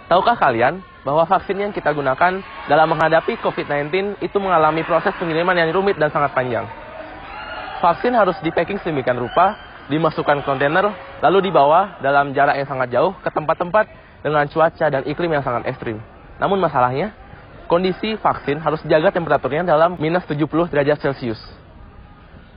Tahukah kalian bahwa vaksin yang kita gunakan dalam menghadapi COVID-19 itu mengalami proses pengiriman yang rumit dan sangat panjang. Vaksin harus di-packing sedemikian rupa, dimasukkan kontainer, lalu dibawa dalam jarak yang sangat jauh ke tempat-tempat dengan cuaca dan iklim yang sangat ekstrim. Namun masalahnya, kondisi vaksin harus dijaga temperaturnya dalam minus 70 derajat Celcius.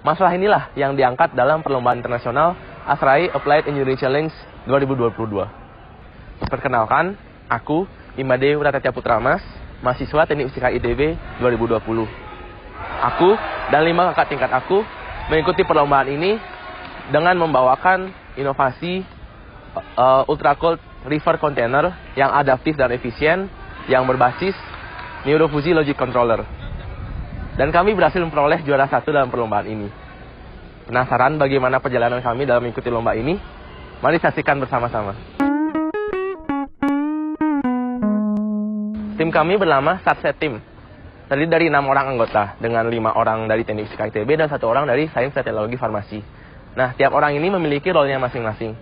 Masalah inilah yang diangkat dalam perlombaan internasional ASRAI Applied Engineering Challenge 2022. Perkenalkan, aku Imade Prasetya Putramas, mahasiswa Teknik Fisika ITB 2020. Aku dan 5 kakak tingkat aku mengikuti perlombaan ini dengan membawakan inovasi ultra cold river container yang adaptif dan efisien yang berbasis Neurofuzi Logic Controller. Dan kami berhasil memperoleh juara 1 dalam perlombaan ini. Penasaran bagaimana perjalanan kami dalam mengikuti lomba ini? Mari saksikan bersama-sama. Tim kami bernama Subset Team. Terdiri dari 6 orang anggota, dengan 5 orang dari Teknik Fisika ITB dan 1 orang dari Sains dan Teknologi Farmasi. Nah, tiap orang ini memiliki role-nya masing-masing.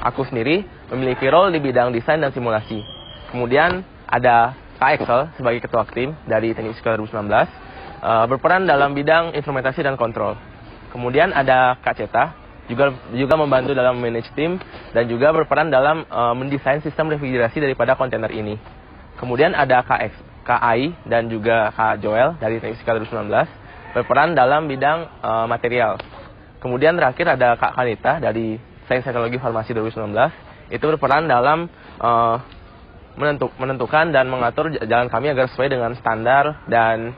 Aku sendiri memiliki role di bidang desain dan simulasi. Kemudian ada Kak Excel sebagai ketua tim dari Teknik Fisika 2019, berperan dalam bidang instrumentasi dan kontrol. Kemudian ada Kak Ceta, juga membantu dalam manage tim dan juga berperan dalam mendesain sistem refrigerasi daripada kontainer ini. Kemudian ada Kak Ai dan juga Kak Joel dari Teknik Fisika 2019, berperan dalam bidang material. Kemudian terakhir ada Kak Kanita dari Sains Teknologi Farmasi 2019, itu berperan dalam menentukan dan mengatur jalan kami agar sesuai dengan standar dan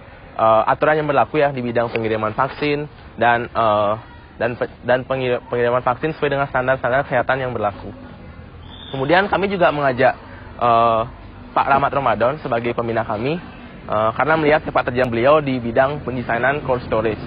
aturan yang berlaku ya di bidang pengiriman vaksin dan pengiriman vaksin sesuai dengan standar-standar kesehatan yang berlaku. Kemudian kami juga mengajak Pak Rahmat Ramadan sebagai pembina kami karena melihat sepak terjang beliau di bidang pendesainan cold storage.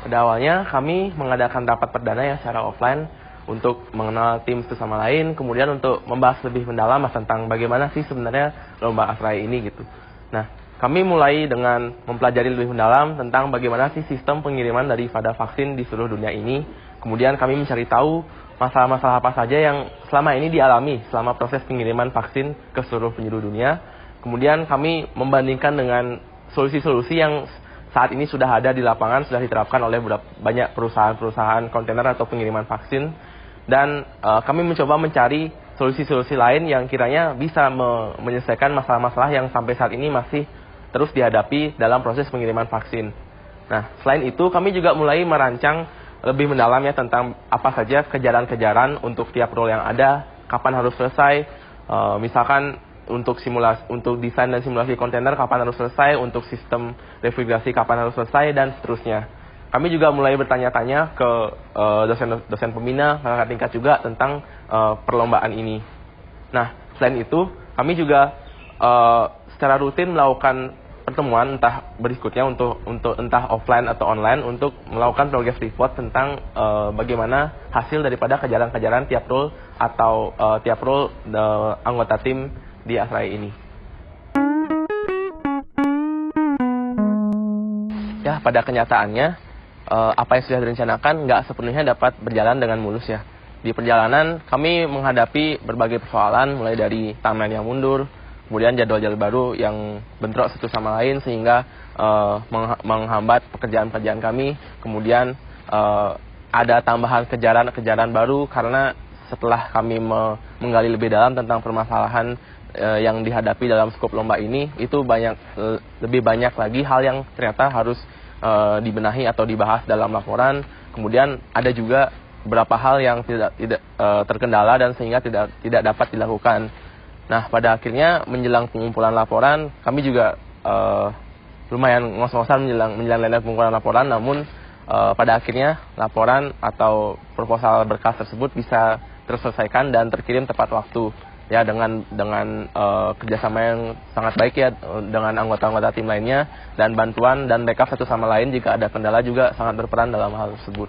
Pada awalnya kami mengadakan rapat perdana ya secara offline untuk mengenal tim satu sama lain, kemudian untuk membahas lebih mendalam tentang bagaimana sih sebenarnya lomba ASRAI ini gitu. Nah, kami mulai dengan mempelajari lebih mendalam tentang bagaimana sih sistem pengiriman daripada vaksin di seluruh dunia ini. Kemudian kami mencari tahu masalah-masalah apa saja yang selama ini dialami selama proses pengiriman vaksin ke seluruh penjuru dunia. Kemudian kami membandingkan dengan solusi-solusi yang saat ini sudah ada di lapangan, sudah diterapkan oleh banyak perusahaan-perusahaan kontainer atau pengiriman vaksin. Dan kami mencoba mencari solusi-solusi lain yang kiranya bisa menyelesaikan masalah-masalah yang sampai saat ini masih terus dihadapi dalam proses pengiriman vaksin. Nah, selain itu kami juga mulai merancang lebih mendalam ya tentang apa saja kejaran-kejaran untuk tiap role yang ada, kapan harus selesai, misalkan untuk desain dan simulasi kontainer kapan harus selesai, untuk sistem refrigerasi kapan harus selesai, dan seterusnya. Kami juga mulai bertanya-tanya ke dosen pembina, kakak tingkat juga tentang perlombaan ini. Nah, selain itu, kami juga secara rutin melakukan pertemuan entah berikutnya untuk entah offline atau online untuk melakukan progress report tentang bagaimana hasil daripada kejaran-kejaran tiap role atau tiap role anggota tim di ASRAI ini. Ya, pada kenyataannya apa yang sudah direncanakan nggak sepenuhnya dapat berjalan dengan mulus ya. Di perjalanan kami menghadapi berbagai persoalan mulai dari timeline yang mundur, kemudian jadwal-jadwal baru yang bentrok satu sama lain sehingga menghambat pekerjaan-pekerjaan kami. Kemudian ada tambahan kejaran-kejaran baru karena setelah kami menggali lebih dalam tentang permasalahan yang dihadapi dalam skop lomba ini, itu lebih banyak lagi hal yang ternyata harus dibenahi atau dibahas dalam laporan. Kemudian ada juga beberapa hal yang tidak terkendala dan sehingga tidak dapat dilakukan. Nah, pada akhirnya menjelang pengumpulan laporan, kami juga lumayan ngos-ngosan menjelang pengumpulan laporan, namun pada akhirnya laporan atau proposal berkas tersebut bisa terselesaikan dan terkirim tepat waktu. Ya, dengan kerjasama yang sangat baik ya dengan anggota-anggota tim lainnya, dan bantuan dan backup satu sama lain jika ada kendala juga sangat berperan dalam hal tersebut.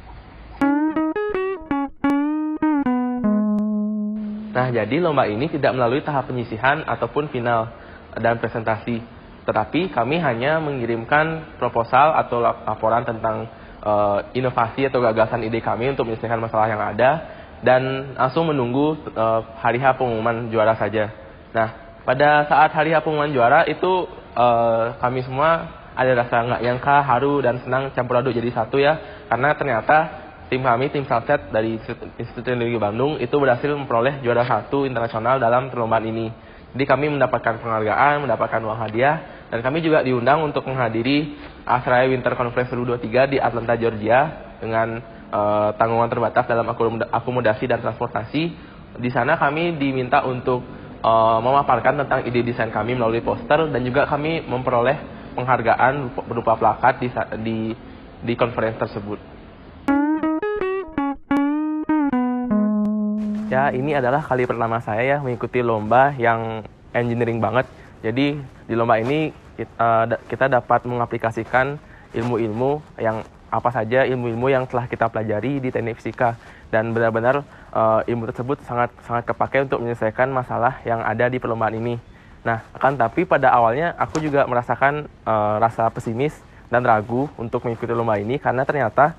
Nah, jadi lomba ini tidak melalui tahap penyisihan ataupun final dan presentasi, tetapi kami hanya mengirimkan proposal atau laporan tentang inovasi atau gagasan ide kami untuk menyelesaikan masalah yang ada, dan langsung menunggu hari H pengumuman juara saja. Nah, pada saat hari H pengumuman juara itu kami semua ada rasa nggak nyangka, haru dan senang campur aduk jadi satu ya, karena ternyata tim kami, tim Salset dari Institut Teknologi Bandung itu berhasil memperoleh juara 1 internasional dalam perlombaan ini. Jadi kami mendapatkan penghargaan, mendapatkan uang hadiah, dan kami juga diundang untuk menghadiri Asraya Winter Conference 2023 di Atlanta, Georgia dengan tanggungan terbatas dalam akomodasi dan transportasi. Di sana kami diminta untuk memaparkan tentang ide desain kami melalui poster, dan juga kami memperoleh penghargaan berupa plakat di conference tersebut. Ya, ini adalah kali pertama saya ya mengikuti lomba yang engineering banget. Jadi di lomba ini kita dapat mengaplikasikan ilmu-ilmu yang apa saja, ilmu-ilmu yang telah kita pelajari di teknik fisika, dan benar-benar ilmu tersebut sangat kepakai untuk menyelesaikan masalah yang ada di perlombaan ini. Nah, akan tapi pada awalnya aku juga merasakan rasa pesimis dan ragu untuk mengikuti lomba ini, karena ternyata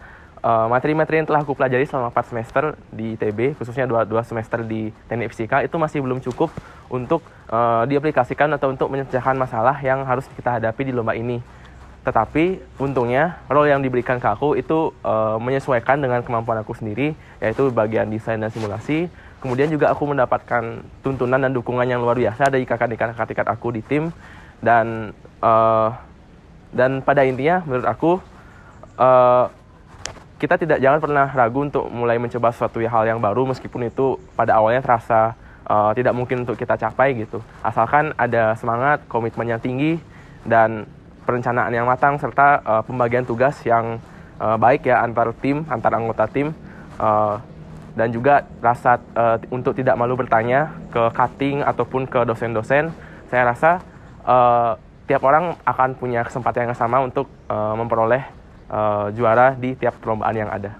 materi-materi yang telah aku pelajari selama 4 semester di ITB, khususnya 2 semester di teknik fisika, itu masih belum cukup untuk diaplikasikan atau untuk menyelesaikan masalah yang harus kita hadapi di lomba ini. Tetapi untungnya role yang diberikan ke aku itu menyesuaikan dengan kemampuan aku sendiri, yaitu bagian desain dan simulasi. Kemudian juga aku mendapatkan tuntunan dan dukungan yang luar biasa dari kakak-kakak aku di tim, dan pada intinya menurut aku kita jangan pernah ragu untuk mulai mencoba suatu hal yang baru, meskipun itu pada awalnya terasa tidak mungkin untuk kita capai gitu. Asalkan ada semangat, komitmen yang tinggi, dan perencanaan yang matang, serta pembagian tugas yang baik ya antar anggota tim, dan juga rasa untuk tidak malu bertanya ke cutting ataupun ke dosen-dosen. Saya rasa tiap orang akan punya kesempatan yang sama untuk memperoleh juara di tiap perlombaan yang ada.